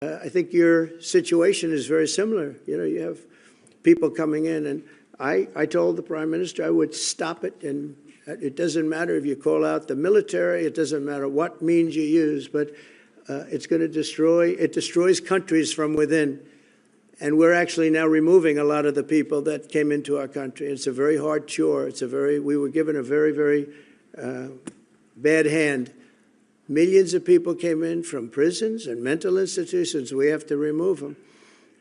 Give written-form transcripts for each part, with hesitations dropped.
I think your situation is very similar. You know, you have people coming in, and I told the Prime Minister I would stop it, and it doesn't matter if you call out the military, it doesn't matter what means you use, but it's going to destroys countries from within. And we're actually now removing a lot of the people that came into our country. It's a very hard chore. We were given a very, very bad hand. Millions of people came in from prisons and mental institutions. We have to remove them.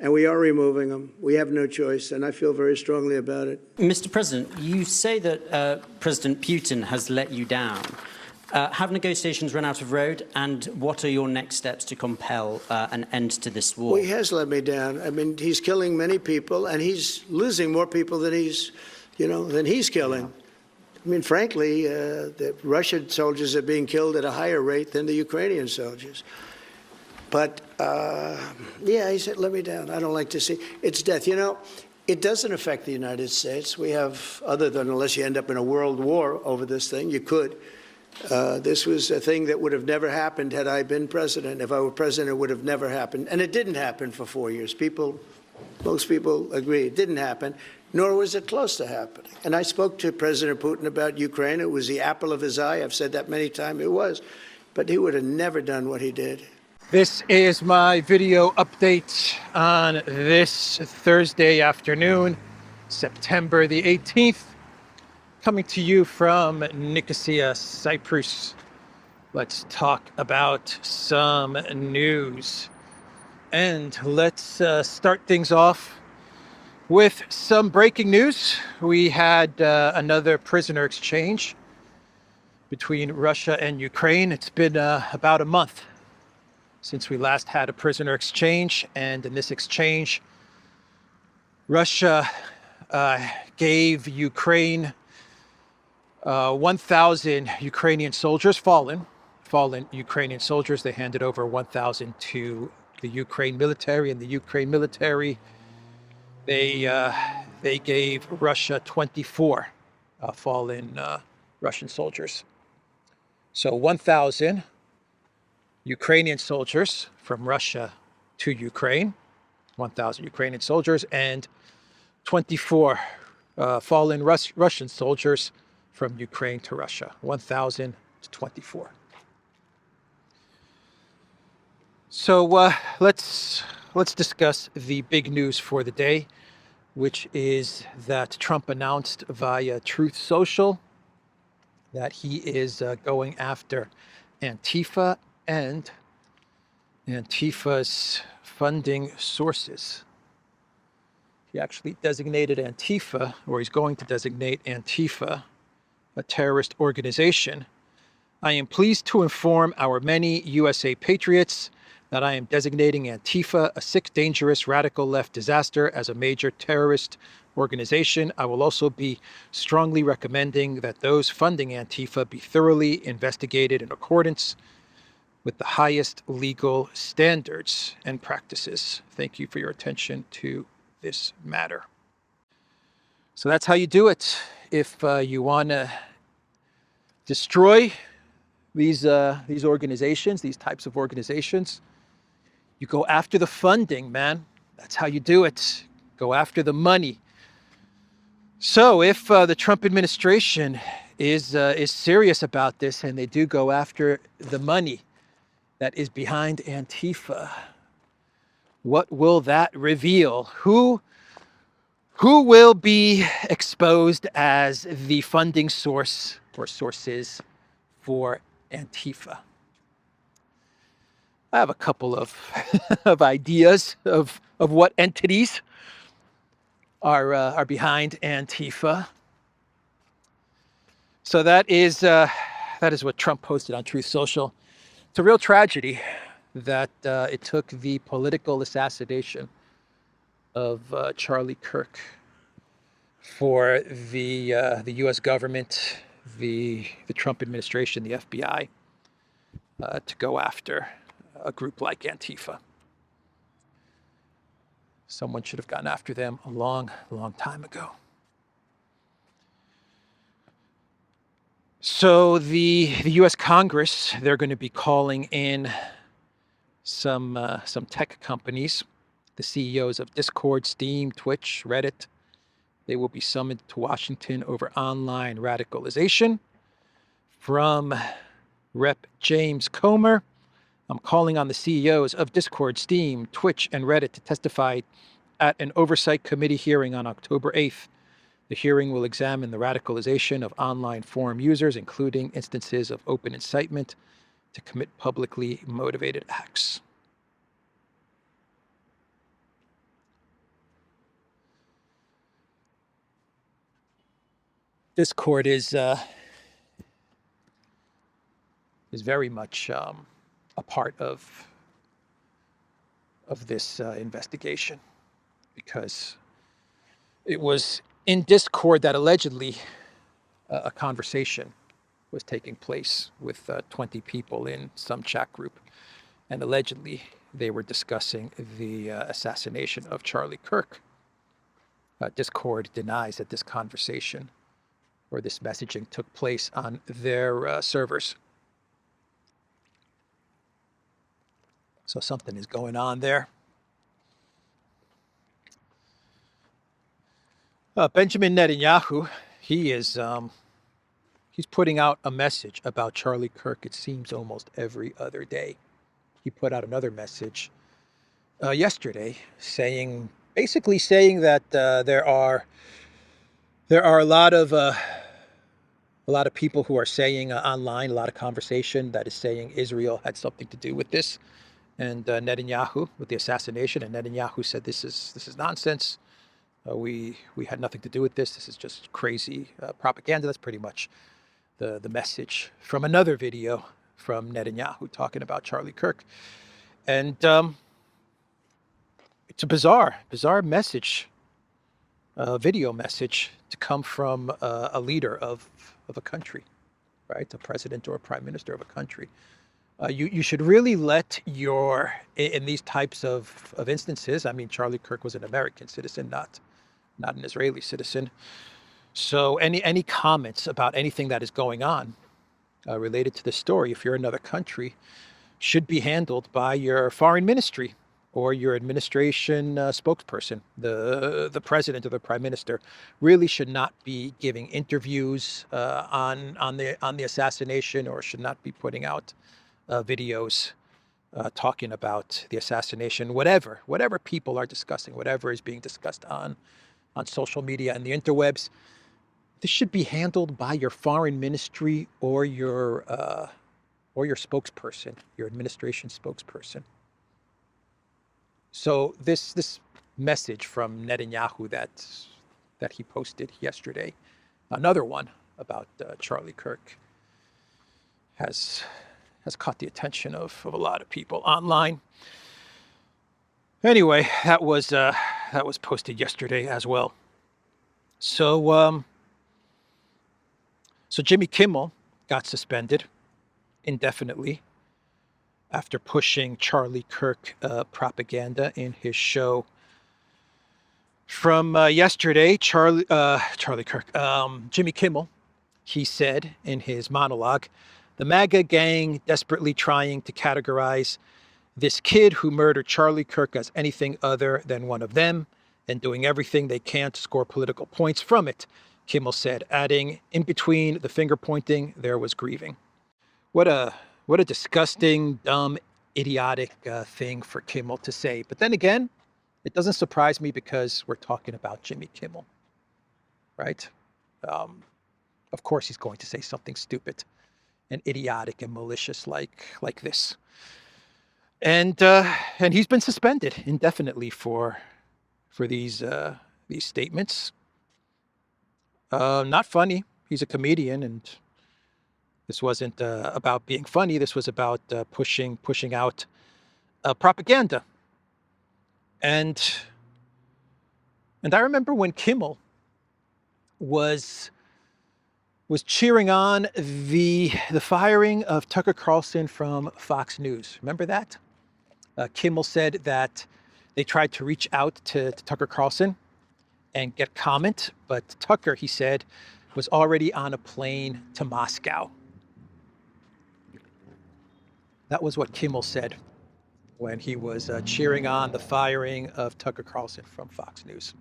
And we are removing them. We have no choice, and I feel very strongly about it. Mr. President, you say that President Putin has let you down. Have negotiations run out of road, and what are your next steps to compel an end to this war? Well, he has let me down. I mean, he's killing many people, and he's losing more people than he's killing. Yeah. I mean, frankly, the Russian soldiers are being killed at a higher rate than the Ukrainian soldiers. But, yeah, he said, let me down. I don't like to see. It's death. You know, it doesn't affect the United States. We have, other than unless you end up in a world war over this thing, you could. This was a thing that would have never happened had I been president. If I were president, it would have never happened. And it didn't happen for 4 years. Most people agree it didn't happen, nor was it close to happening. And I spoke to President Putin about Ukraine. It was the apple of his eye. I've said that many times. It was. But he would have never done what he did. This is my video update on this Thursday afternoon, September the 18th, coming to you from Nicosia, Cyprus. Let's talk about some news. And let's start things off with some breaking news. We had another prisoner exchange between Russia and Ukraine. It's been about a month since we last had a prisoner exchange, and in this exchange, Russia gave Ukraine 1,000 Ukrainian soldiers, fallen Ukrainian soldiers. They handed over 1,000 to the Ukraine military, and the Ukraine military, they gave Russia 24 fallen Russian soldiers. So 1,000 Ukrainian soldiers from Russia to Ukraine, 1,000 Ukrainian soldiers, and 24 fallen Russian soldiers from Ukraine to Russia, 1,000 to 24. So let's discuss the big news for the day, which is that Trump announced via Truth Social that he is going after Antifa and Antifa's funding sources. He actually designated Antifa, or he's going to designate Antifa, a terrorist organization. I am pleased to inform our many USA patriots that I am designating Antifa, a sick, dangerous, radical left disaster, as a major terrorist organization. I will also be strongly recommending that those funding Antifa be thoroughly investigated in accordance with the highest legal standards and practices. Thank you for your attention to this matter. So that's how you do it. If you want to destroy these organizations, these types of organizations, you go after the funding, man. That's how you do it. Go after the money. So if the Trump administration is serious about this, and they do go after the money that is behind Antifa, what will that reveal? Who will be exposed as the funding source or sources for Antifa? I have a couple of ideas of what entities are behind Antifa. So that is what Trump posted on Truth Social. It's a real tragedy that it took the political assassination of Charlie Kirk for the U.S. government, the Trump administration, the FBI, to go after a group like Antifa. Someone should have gotten after them a long, long time ago. So the U.S. Congress, they're going to be calling in some tech companies, the CEOs of Discord, Steam, Twitch, Reddit. They will be summoned to Washington over online radicalization. From Rep. James Comer, I'm calling on the CEOs of Discord, Steam, Twitch, and Reddit to testify at an oversight committee hearing on October 8th. The hearing will examine the radicalization of online forum users, including instances of open incitement to commit publicly motivated acts. Discord is very much a part of this investigation, because it was in Discord that allegedly a conversation was taking place with 20 people in some chat group, and allegedly they were discussing the assassination of Charlie Kirk. Discord denies that this conversation or this messaging took place on their servers. So something is going on there. Benjamin Netanyahu, he's putting out a message about Charlie Kirk, it seems, almost every other day. He put out another message yesterday basically saying that there are a lot of people who are saying online, a lot of conversation that is saying Israel had something to do with this, and Netanyahu with the assassination. And Netanyahu said this is nonsense. We had nothing to do with this. This is just crazy propaganda. That's pretty much the message from another video from Netanyahu talking about Charlie Kirk. And it's a bizarre message, video message, to come from a leader of a country, right? A president or a prime minister of a country. You should really let in these types of instances, I mean, Charlie Kirk was an American citizen, not an Israeli citizen. So any comments about anything that is going on related to the story, if you're another country, should be handled by your foreign ministry or your administration spokesperson. The president or the prime minister really should not be giving interviews on the assassination, or should not be putting out videos talking about the assassination. Whatever people are discussing, whatever is being discussed on social media and the interwebs, this should be handled by your foreign ministry or your spokesperson, your administration spokesperson. So this message from Netanyahu that he posted yesterday, another one about Charlie Kirk, has caught the attention of a lot of people online. Anyway, that was posted yesterday as well. So Jimmy Kimmel got suspended indefinitely after pushing Charlie Kirk propaganda in his show from yesterday. Charlie Kirk, Jimmy Kimmel, he said in his monologue, "The MAGA gang desperately trying to categorize this kid who murdered Charlie Kirk as anything other than one of them, and doing everything they can to score political points from it," Kimmel said, adding, "In between the finger pointing, there was grieving." What a disgusting, dumb, idiotic thing for Kimmel to say. But then again, it doesn't surprise me, because we're talking about Jimmy Kimmel, right? Of course he's going to say something stupid and idiotic and malicious like this. And he's been suspended indefinitely for these statements. Not funny. He's a comedian, and this wasn't about being funny. This was about pushing out propaganda. And I remember when Kimmel was cheering on the firing of Tucker Carlson from Fox News. Remember that? Kimmel said that they tried to reach out to Tucker Carlson and get comment, but Tucker, he said, was already on a plane to Moscow. That was what Kimmel said when he was cheering on the firing of Tucker Carlson from Fox News.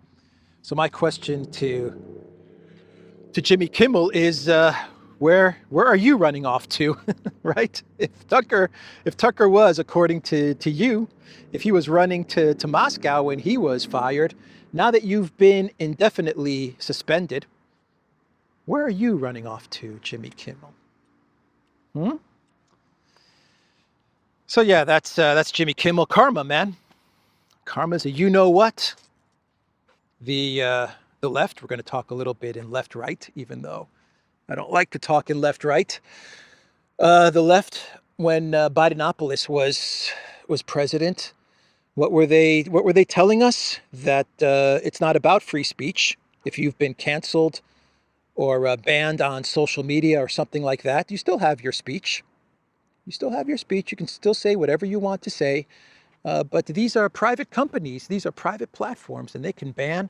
So my question to Jimmy Kimmel is, where are you running off to, right? If Tucker was, according to you, if he was running to Moscow when he was fired, now that you've been indefinitely suspended, where are you running off to, Jimmy Kimmel? So yeah, that's Jimmy Kimmel. Karma, man. Karma's a you-know-what. The left, we're going to talk a little bit in left-right, even though I don't like to talk in left-right. The left, when Bidenopoulos was president, what were they telling us? That it's not about free speech. If you've been canceled or banned on social media or something like that, you still have your speech. You still have your speech. You can still say whatever you want to say. But these are private companies. These are private platforms, and they can ban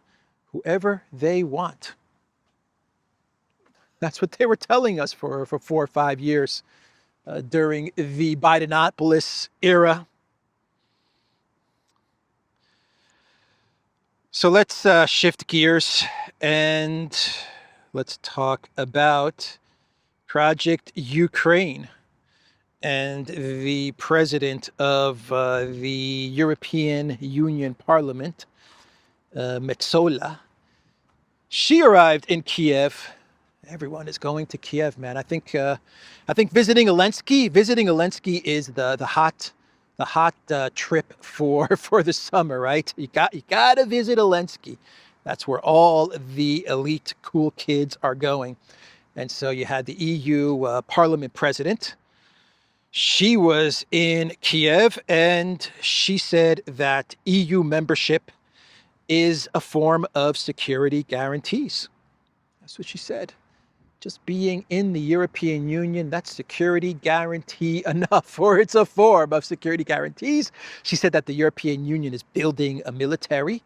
whoever they want. That's what they were telling us for 4 or 5 years during the Bidenopoulos era. So let's shift gears and let's talk about Project Ukraine and the president of the European Union Parliament, Metsola. She arrived in Kiev. Everyone is going to Kiev, man. I think visiting Zelensky is the hot trip for the summer, right? You got to visit Zelensky. That's where all the elite cool kids are going. And so you had the EU Parliament president. She was in Kiev, and she said that EU membership is a form of security guarantees. That's what she said. Just being in the European Union, that's security guarantee enough, or it's a form of security guarantees. She said that the European Union is building a military.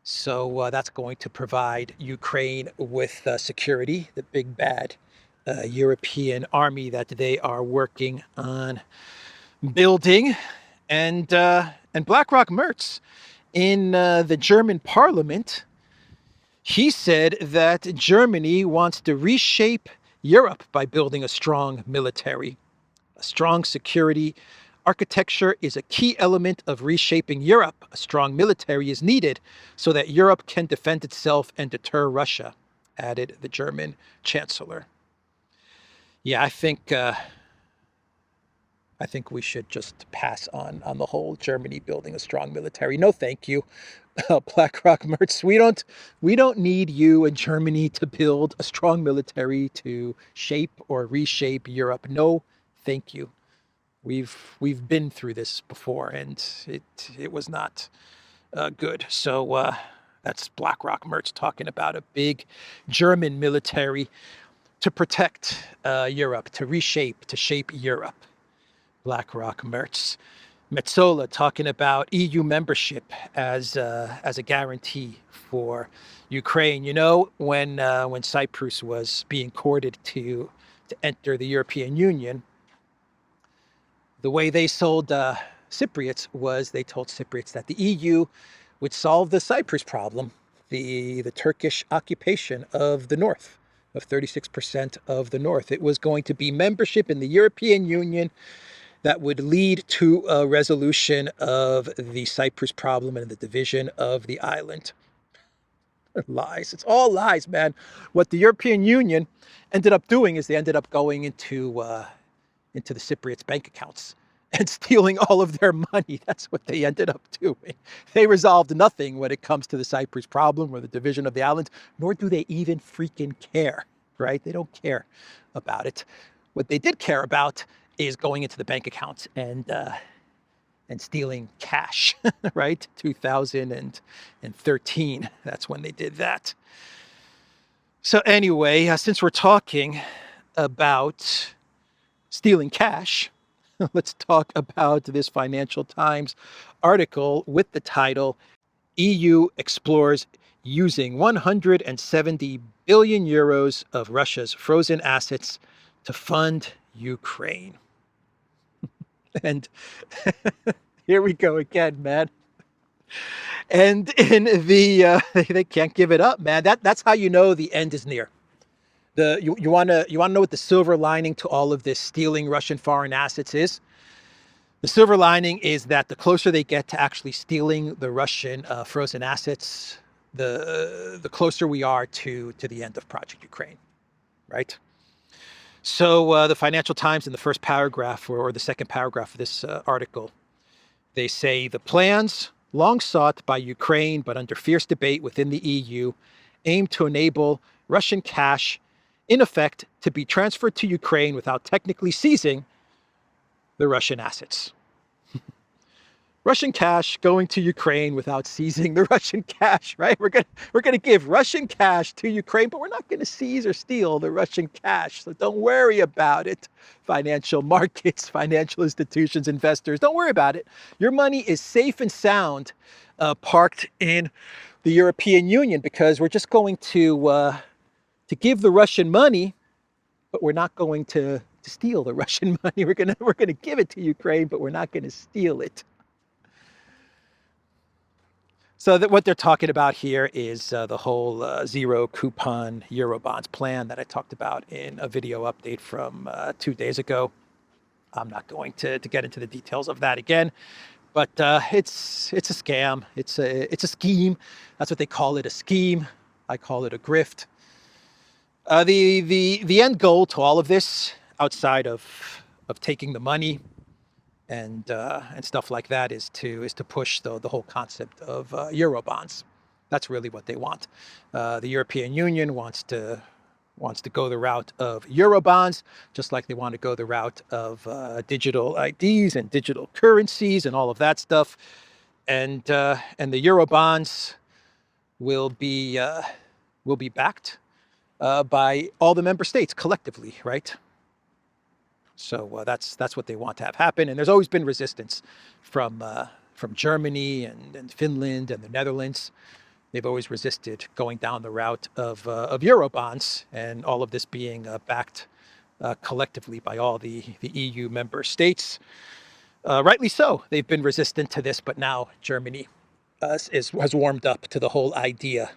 So that's going to provide Ukraine with security, the big bad European army that they are working on building. And BlackRock Merz in the German parliament, he said that Germany wants to reshape Europe by building a strong military. A strong security architecture is a key element of reshaping Europe. A strong military is needed so that Europe can defend itself and deter Russia, added the German chancellor. Yeah, I think we should just pass on the whole Germany building a strong military. No, thank you, BlackRock Merz. We don't need you in Germany to build a strong military to shape or reshape Europe. No, thank you. We've been through this before, and it was not good. So that's BlackRock Merz talking about a big German military to protect Europe, to shape Europe. BlackRock Merz. Metsola talking about EU membership as a guarantee for Ukraine. You know, when Cyprus was being courted to enter the European Union, the way they sold Cypriots was they told Cypriots that the EU would solve the Cyprus problem, the Turkish occupation of the north, of 36% of the north. It was going to be membership in the European Union that would lead to a resolution of the Cyprus problem and the division of the island. Lies. It's all lies, man. What the European Union ended up doing is they ended up going into the Cypriots' bank accounts and stealing all of their money. That's what they ended up doing. They resolved nothing when it comes to the Cyprus problem or the division of the island, nor do they even freaking care, right? They don't care about it. What they did care about is going into the bank accounts and stealing cash, right? 2013, that's when they did that. So anyway, since we're talking about stealing cash, let's talk about this Financial Times article with the title, EU explores using 170 billion euros of Russia's frozen assets to fund Ukraine. And Here we go again, man. And in the they can't give it up, man. That's how you know the end is near. You wanna know what the silver lining to all of this stealing Russian foreign assets is? The silver lining is that the closer they get to actually stealing the Russian frozen assets, the closer we are to the end of Project Ukraine, right? So the Financial Times, in the first paragraph or the second paragraph of this article, they say the plans, long sought by Ukraine but under fierce debate within the EU, aim to enable Russian cash, in effect, to be transferred to Ukraine without technically seizing the Russian assets. Russian cash going to Ukraine without seizing the Russian cash, right? We're gonna give Russian cash to Ukraine, but we're not gonna seize or steal the Russian cash. So don't worry about it. Financial markets, financial institutions, investors, don't worry about it. Your money is safe and sound, parked in the European Union, because we're just going to give the Russian money, but we're not going to steal the Russian money. We're gonna give it to Ukraine, but we're not gonna steal it. So what they're talking about here is the whole zero coupon Eurobonds plan that I talked about in a video update from 2 days ago. I'm not going to get into the details of that again, but it's a scam. It's a scheme. That's what they call it, a scheme. I call it a grift. The end goal to all of this, outside of taking the money and stuff like that, is to push the whole concept of Eurobonds. That's really what they want. The European Union wants to go the route of Eurobonds, just like they want to go the route of digital IDs and digital currencies and all of that stuff. And the Eurobonds will be backed by all the member states collectively, right? So that's what they want to have happen, and there's always been resistance from Germany and Finland and the Netherlands. They've always resisted going down the route of Eurobonds, and all of this being backed collectively by all the EU member states. Rightly so, they've been resistant to this, but now Germany has warmed up to the whole idea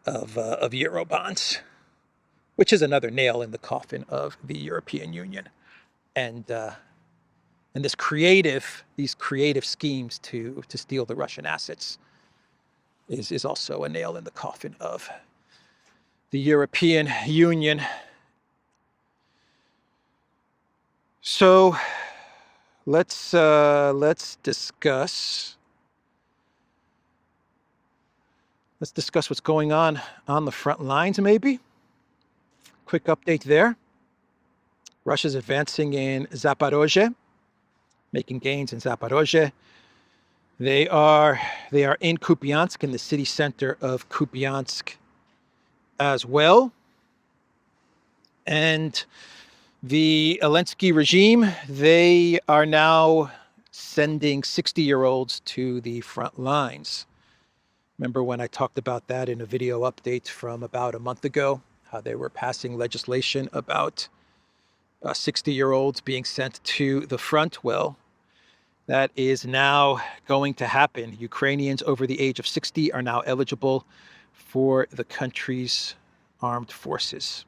of Eurobonds, which is another nail in the coffin of the European Union. And these creative schemes to steal the Russian assets is also a nail in the coffin of the European Union. So let's discuss what's going on the front lines, maybe. Quick update there. Russia's advancing in Zaporozhye, making gains in Zaporozhye. They are in Kupiansk, in the city center of Kupiansk as well. And the Zelensky regime, they are now sending 60-year-olds to the front lines. Remember when I talked about that in a video update from about a month ago, how they were passing legislation about 60-year-olds being sent to the front? Well, that is now going to happen. Ukrainians over the age of 60 are now eligible for the country's armed forces.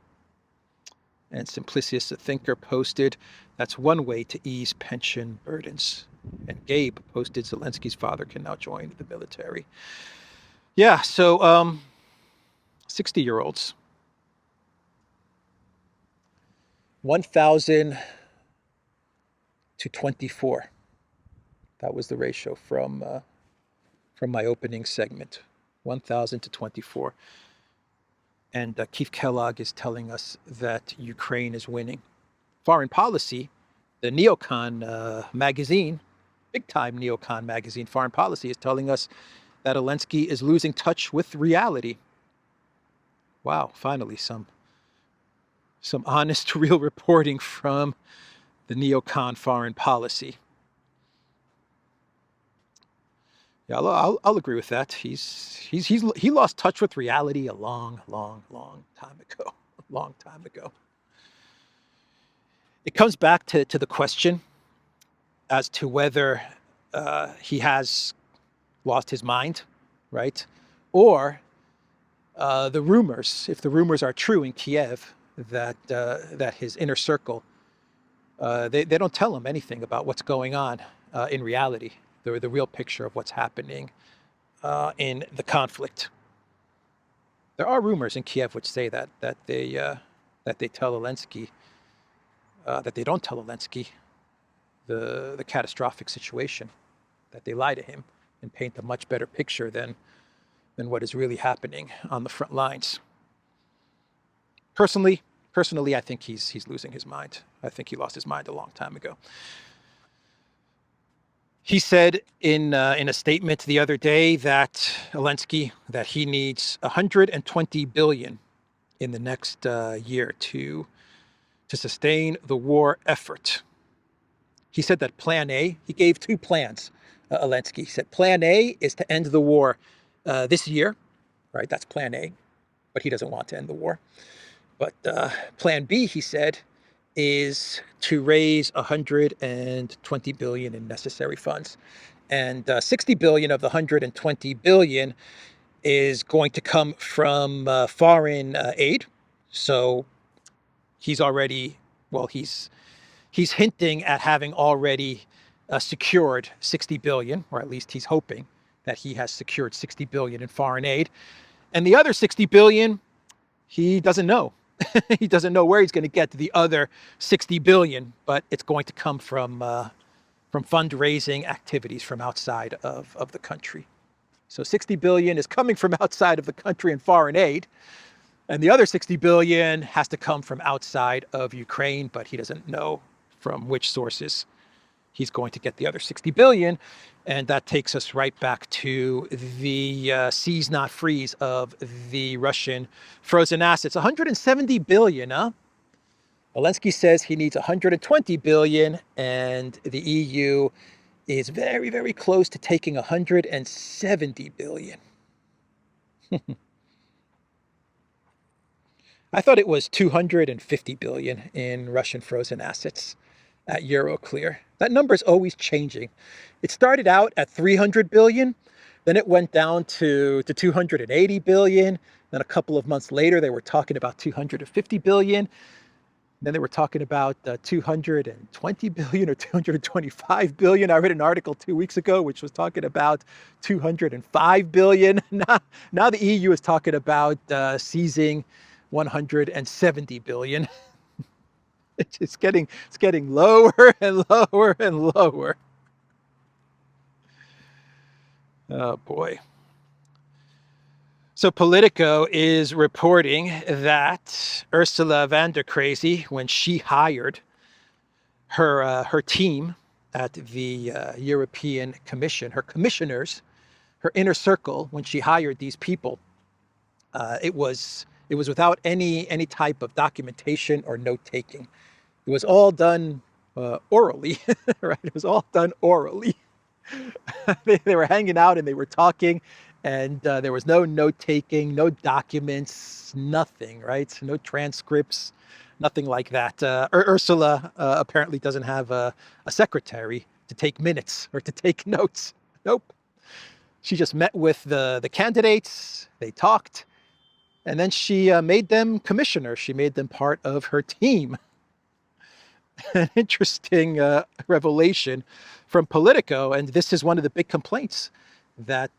And Simplicius the Thinker posted, that's one way to ease pension burdens. And Gabe posted, Zelensky's father can now join the military. Yeah, so 60-year-olds. 1,000 to 24. That was the ratio from my opening segment. 1,000 to 24. And Keith Kellogg is telling us that Ukraine is winning. Foreign Policy, the neocon magazine, big-time neocon magazine, Foreign Policy, is telling us that Zelensky is losing touch with reality. Wow, finally some honest, real reporting from the neocon Foreign Policy. Yeah, I'll agree with that. He lost touch with reality a long time ago. A long time ago. It comes back to the question as to whether he has lost his mind, right? Or the rumors, if the rumors are true in Kiev, that his inner circle, they don't tell him anything about what's going on in reality, the real picture of what's happening in the conflict. There are rumors in Kiev which say that they tell Zelensky, that they don't tell Zelensky the catastrophic situation, that they lie to him and paint a much better picture than what is really happening on the front lines. Personally, I think he's losing his mind. I think he lost his mind a long time ago. He said in a statement the other day that Zelensky, that he needs 120 billion in the next year to sustain the war effort. He said that Plan A, he gave two plans, Zelensky. He said Plan A is to end the war this year, right? That's Plan A, but he doesn't want to end the war. But Plan B, he said, is to raise 120 billion in necessary funds. And 60 billion of the 120 billion is going to come from foreign aid. So he's already, well, he's hinting at having already secured 60 billion, or at least he's hoping that he has secured 60 billion in foreign aid. And the other 60 billion, he doesn't know. He doesn't know where he's going to get the other 60 billion, but it's going to come from fundraising activities from outside of the country. So 60 billion is coming from outside of the country in foreign aid, and the other 60 billion has to come from outside of Ukraine, but he doesn't know from which sources he's going to get the other 60 billion. And that takes us right back to the seize not freeze of the Russian frozen assets. 170 billion, huh? Zelensky says he needs 120 billion, and the EU is very, very close to taking 170 billion. I thought it was 250 billion in Russian frozen assets at Euroclear. That number is always changing. It started out at 300 billion, then it went down to 280 billion. Then a couple of months later, they were talking about 250 billion. Then they were talking about 220 billion or 225 billion. I read an article 2 weeks ago which was talking about 205 billion. Now the EU is talking about seizing 170 billion. It's getting lower and lower and lower. Oh boy. So Politico is reporting that Ursula von der Crazy, when she hired her team at the European Commission, her commissioners, her inner circle, when she hired these people, it was without any type of documentation or note taking. It was all done orally, right? It was all done orally. They were hanging out and they were talking, and there was no note taking, no documents, nothing, right? No transcripts, nothing like that. Ursula apparently doesn't have a secretary to take minutes or to take notes. Nope. She just met with the candidates, they talked, and then she made them commissioners. She made them part of her team. An interesting revelation from Politico, and this is one of the big complaints that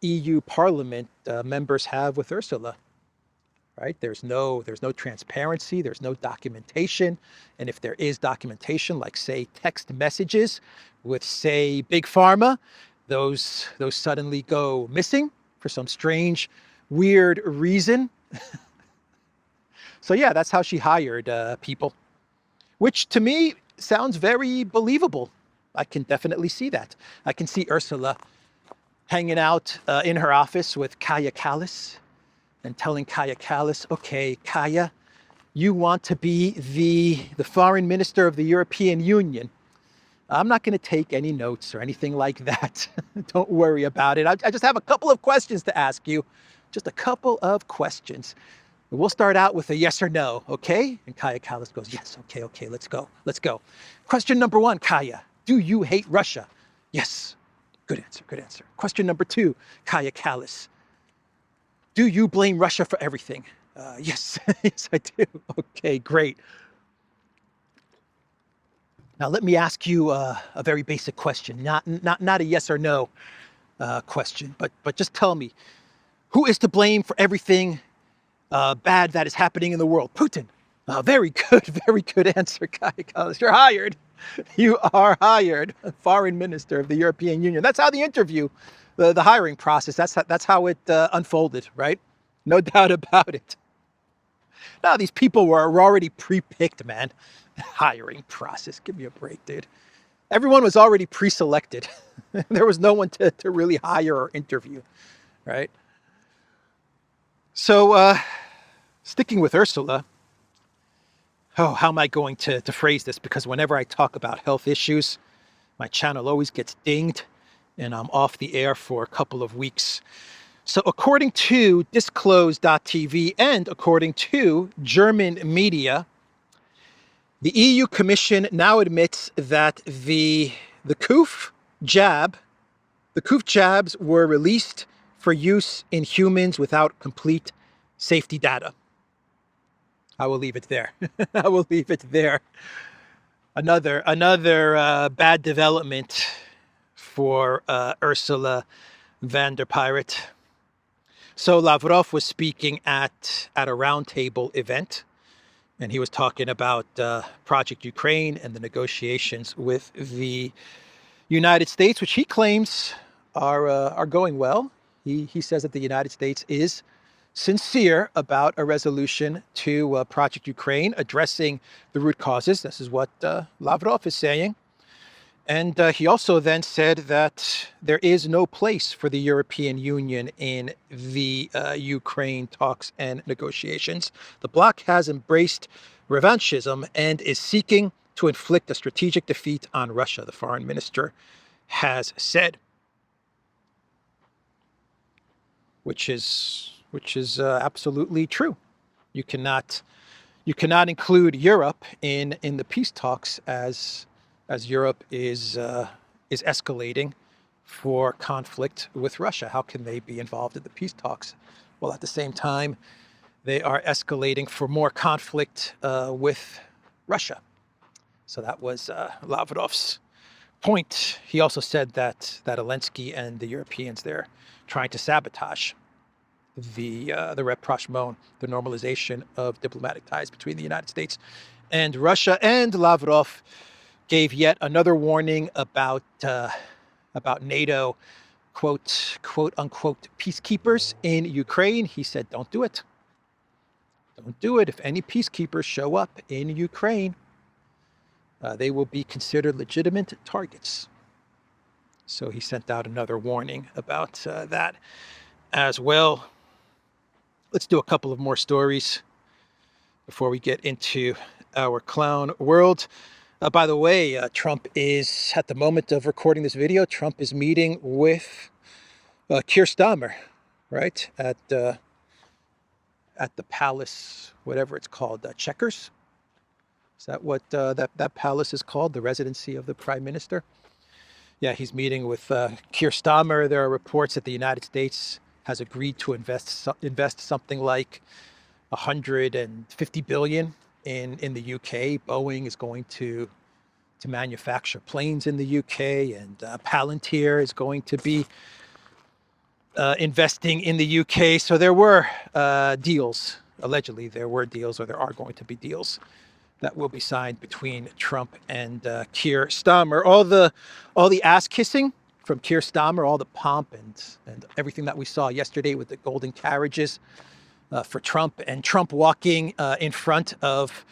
EU Parliament members have with Ursula. Right? There's no transparency. There's no documentation, and if there is documentation, like say text messages with say Big Pharma, those suddenly go missing for some strange, weird reason. So yeah, that's how she hired people, which to me sounds very believable. I can definitely see that. I can see Ursula hanging out in her office with Kaja Kallas and telling Kaja Kallas, okay, Kaja, you want to be the foreign minister of the European Union. I'm not going to take any notes or anything like that. Don't worry about it. I just have a couple of questions to ask you. Just a couple of questions. We'll start out with a yes or no, okay? And Kaja Kallas goes, yes, okay, let's go. Question number one, Kaja, Do you hate Russia? Yes. Good answer, good answer. Question number 2, Kaya Kallis. Do you blame Russia for everything? Yes, yes, I do. Okay, great. Now let me ask you a very basic question, not a yes or no question, but just tell me, who is to blame for everything bad that is happening in the world? Putin. Very good answer, Kaya Kallis. You're hired. You are hired, Foreign Minister of the European Union. That's how the interview, the hiring process, that's how it unfolded, right? No doubt about it. Now, these people were already pre-picked, man. Hiring process, give me a break, dude. Everyone was already pre-selected. There was no one to really hire or interview, right? So, sticking with Ursula, how am I going to phrase this? Because whenever I talk about health issues, my channel always gets dinged and I'm off the air for a couple of weeks. So according to disclose.tv and according to German media, the EU Commission now admits that the COOF jabs were released for use in humans without complete safety data. I will leave it there. I will leave it there. Another bad development for Ursula von der Pyrot. So Lavrov was speaking at a roundtable event, and he was talking about Project Ukraine and the negotiations with the United States, which he claims are going well. He says that the United States is sincere about a resolution to Project Ukraine, addressing the root causes. This is what Lavrov is saying. And he also then said that there is no place for the European Union in the Ukraine talks and negotiations. The bloc has embraced revanchism and is seeking to inflict a strategic defeat on Russia, the foreign minister has said. Which is absolutely true. You cannot include Europe in the peace talks as Europe is escalating for conflict with Russia. How can they be involved in the peace talks? Well, at the same time, they are escalating for more conflict with Russia. So that was Lavrov's point. He also said that Zelensky and the Europeans, they're trying to sabotage the rapprochement, the normalization of diplomatic ties between the United States and Russia. And Lavrov gave yet another warning about NATO, quote unquote, peacekeepers in Ukraine. He said, don't do it. Don't do it. If any peacekeepers show up in Ukraine, they will be considered legitimate targets. So he sent out another warning about that as well. Let's do a couple of more stories before we get into our clown world. By the way, Trump is, at the moment of recording this video, Trump is meeting with Keir Starmer, right? At the palace, whatever it's called, Chequers. Is that what that palace is called, the residency of the prime minister? Yeah, he's meeting with Keir Starmer. There are reports that the United States has agreed to invest something like 150 billion in the UK. Boeing is going to manufacture planes in the UK, and Palantir is going to be investing in the UK. So there were deals, allegedly there were deals, or there are going to be deals that will be signed between Trump and Keir Starmer. All the ass kissing from Keir Starmer, all the pomp and everything that we saw yesterday with the golden carriages for Trump, and Trump walking in front of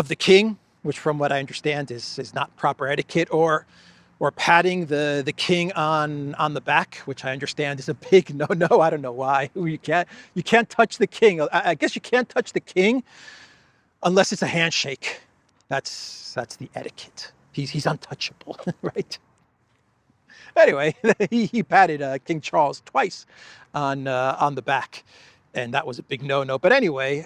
the king, which from what I understand is not proper etiquette, or patting the king on the back, which I understand is a big no. I don't know why. You can't touch the king. I guess you can't touch the king unless it's a handshake. That's the etiquette. He's untouchable, right? Anyway, he patted King Charles twice on the back, and that was a big no. But anyway,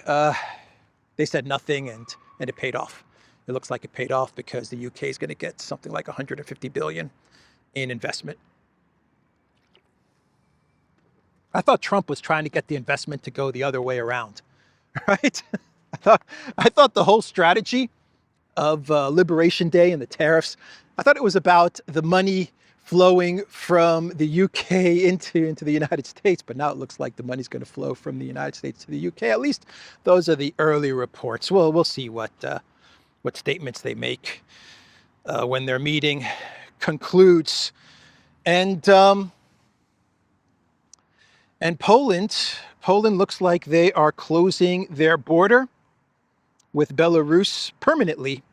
they said nothing, and it paid off. it looks like it paid off because the UK is going to get something like 150 billion in investment. I thought Trump was trying to get the investment to go the other way around, right? I thought the whole strategy of Liberation Day and the tariffs, I thought it was about the money flowing from the UK into the United States, but now it looks like the money's going to flow from the United States to the UK. At least those are the early reports. Well, we'll see what statements they make when their meeting concludes. And Poland looks like they are closing their border with Belarus permanently.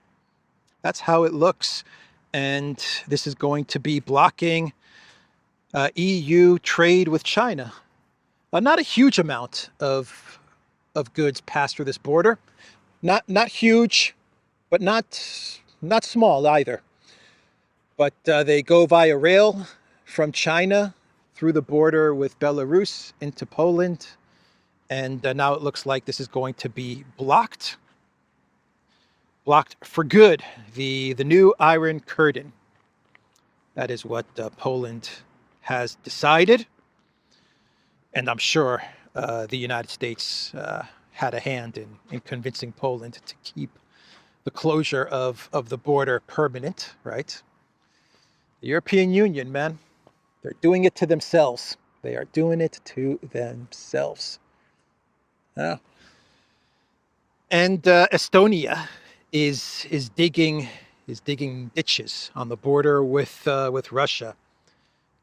That's how it looks. And this is going to be blocking EU trade with China. Not a huge amount of goods pass through this border. Not huge, but not small either. But they go via rail from China through the border with Belarus into Poland. And now it looks like this is going to be blocked for good. The new Iron Curtain. That is what Poland has decided. And I'm sure the United States had a hand in convincing Poland to keep the closure of the border permanent, right? The European Union, man, they're doing it to themselves. They are doing it to themselves. And Estonia is digging ditches on the border with Russia.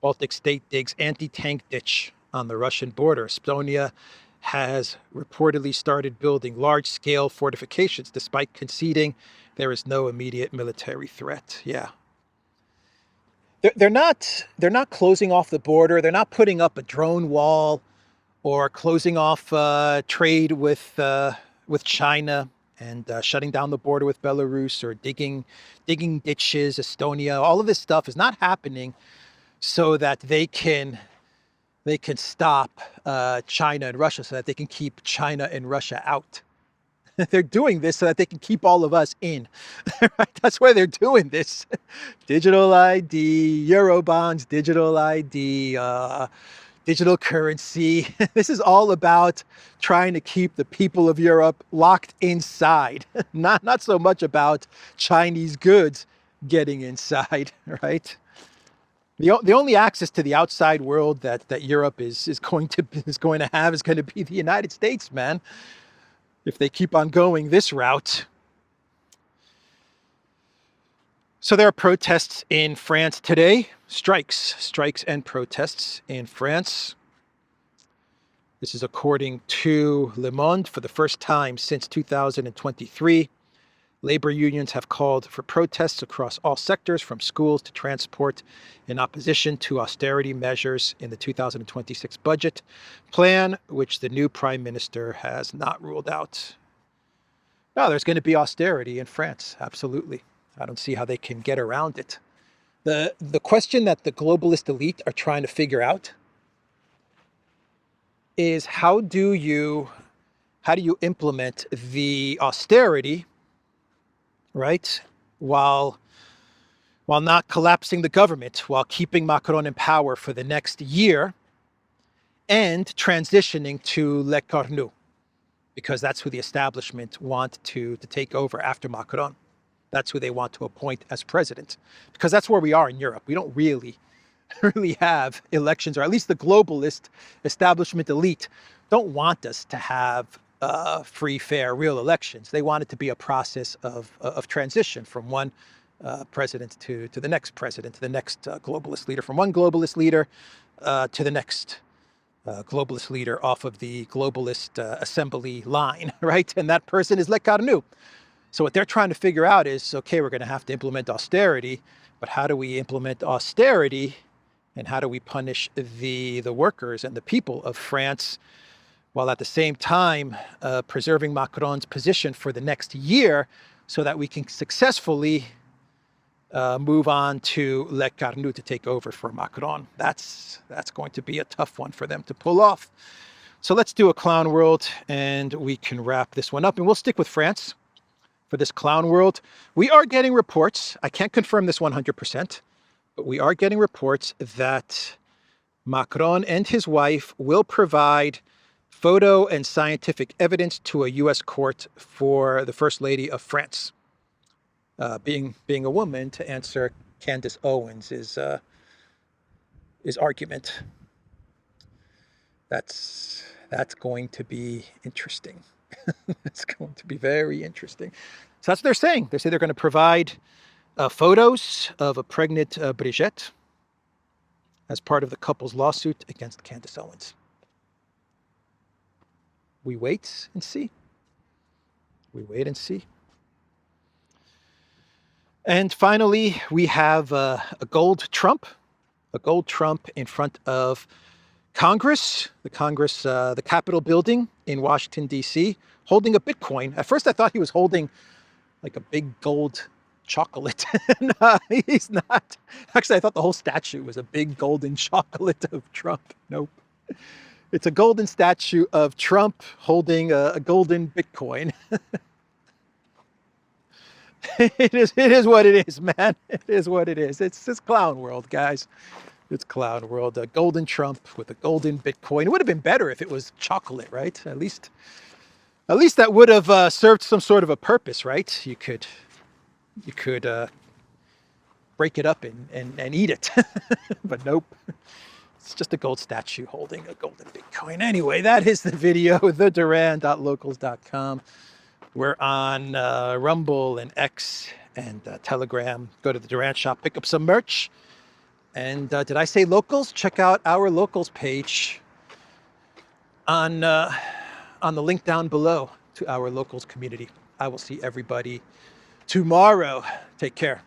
Baltic state digs anti-tank ditch on the Russian border. Estonia has reportedly started building large-scale fortifications despite conceding there is no immediate military threat. Yeah. They're not closing off the border. They're not putting up a drone wall or closing off trade with China and shutting down the border with Belarus or digging ditches, Estonia. All of this stuff is not happening so that they can stop China and Russia, so that they can keep China and Russia out. They're doing this so that they can keep all of us in. That's why they're doing this. Digital ID, Eurobonds, digital ID, digital currency. This is all about trying to keep the people of Europe locked inside. Not so much about Chinese goods getting inside, right? The only access to the outside world that Europe is going to have is going to be the United States, man. If they keep on going this route. So there are protests in France today. Strikes and protests in France. This is according to Le Monde. For the first time since 2023, labor unions have called for protests across all sectors, from schools to transport, in opposition to austerity measures in the 2026 budget plan, which the new prime minister has not ruled out. No, there's going to be austerity in France. Absolutely. I don't see how they can get around it. The question that the globalist elite are trying to figure out is how do you implement the austerity, right, while not collapsing the government, while keeping Macron in power for the next year and transitioning to Le Cornu, because that's who the establishment want to take over after Macron. That's who they want to appoint as president, because that's where we are in Europe. We don't really have elections, or at least the globalist establishment elite don't want us to have free, fair, real elections. They want it to be a process of transition from one president to the next president, to the next globalist leader, from one globalist leader to the next globalist leader off of the globalist assembly line, right? And that person is Le Cornu. So what they're trying to figure out is, okay, we're going to have to implement austerity, but how do we implement austerity and how do we punish the workers and the people of France, while at the same time preserving Macron's position for the next year so that we can successfully move on to Le Cornu to take over for Macron. That's going to be a tough one for them to pull off. So let's do a clown world and we can wrap this one up. And we'll stick with France for this clown world. We are getting reports, I can't confirm this 100%, but we are getting reports that Macron and his wife will provide photo and scientific evidence to a U.S. court for the First Lady of France. Being a woman, to answer Candace Owens' argument. That's going to be interesting. It's going to be very interesting. So that's what they're saying. They say they're going to provide photos of a pregnant Brigitte as part of the couple's lawsuit against Candace Owens. We wait and see. We wait and see. And finally, we have a gold Trump in front of Congress, the Capitol building in Washington, D.C., holding a Bitcoin. At first, I thought he was holding like a big gold chocolate. No, he's not. Actually, I thought the whole statue was a big golden chocolate of Trump. Nope. It's a golden statue of Trump holding a golden Bitcoin. It is what it is, man. It is what it is. It's this clown world, guys. It's clown world. A golden Trump with a golden Bitcoin. It would have been better if it was chocolate, right? At least that would have served some sort of a purpose, right? You could break it up and eat it. But nope. It's just a gold statue holding a golden Bitcoin. Anyway, that is the video, theduran.locals.com. We're on Rumble and X and Telegram. Go to the Duran shop, pick up some merch. And did I say locals? Check out our locals page on the link down below to our locals community. I will see everybody tomorrow. Take care.